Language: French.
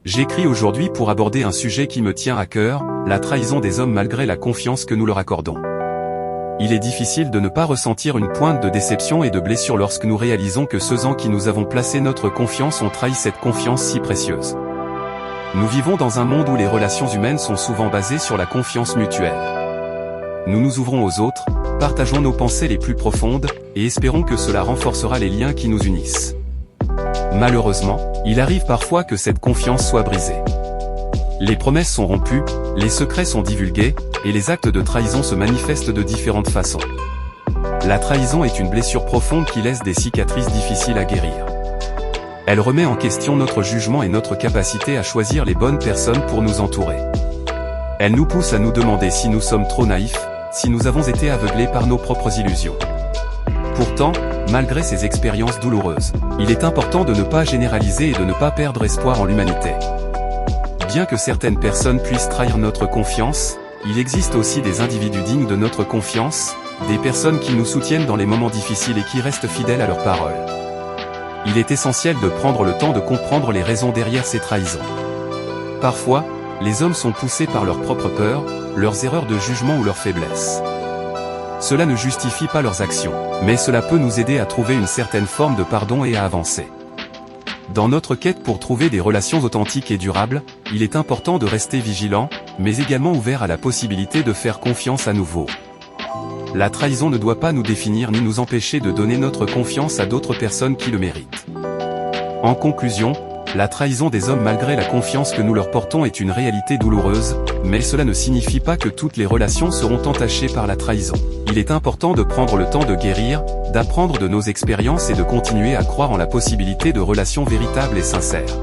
J'écris aujourd'hui pour aborder un sujet qui me tient à cœur, la trahison des hommes malgré la confiance que nous leur accordons. Il est difficile de ne pas ressentir une pointe de déception et de blessure lorsque nous réalisons que ceux en qui nous avons placé notre confiance ont trahi cette confiance si précieuse. Nous vivons dans un monde où les relations humaines sont souvent basées sur la confiance mutuelle. Nous nous ouvrons aux autres, partageons nos pensées les plus profondes, et espérons que cela renforcera les liens qui nous unissent. Malheureusement, il arrive parfois que cette confiance soit brisée. Les promesses sont rompues, les secrets sont divulgués, et les actes de trahison se manifestent de différentes façons. La trahison est une blessure profonde qui laisse des cicatrices difficiles à guérir. Elle remet en question notre jugement et notre capacité à choisir les bonnes personnes pour nous entourer. Elle nous pousse à nous demander si nous sommes trop naïfs, si nous avons été aveuglés par nos propres illusions. Pourtant, malgré ces expériences douloureuses, il est important de ne pas généraliser et de ne pas perdre espoir en l'humanité. Bien que certaines personnes puissent trahir notre confiance, il existe aussi des individus dignes de notre confiance, des personnes qui nous soutiennent dans les moments difficiles et qui restent fidèles à leurs paroles. Il est essentiel de prendre le temps de comprendre les raisons derrière ces trahisons. Parfois, les hommes sont poussés par leurs propres peurs, leurs erreurs de jugement ou leurs faiblesses. Cela ne justifie pas leurs actions, mais cela peut nous aider à trouver une certaine forme de pardon et à avancer. Dans notre quête pour trouver des relations authentiques et durables, il est important de rester vigilant, mais également ouvert à la possibilité de faire confiance à nouveau. La trahison ne doit pas nous définir ni nous empêcher de donner notre confiance à d'autres personnes qui le méritent. En conclusion, la trahison des hommes malgré la confiance que nous leur portons est une réalité douloureuse, mais cela ne signifie pas que toutes les relations seront entachées par la trahison. Il est important de prendre le temps de guérir, d'apprendre de nos expériences et de continuer à croire en la possibilité de relations véritables et sincères.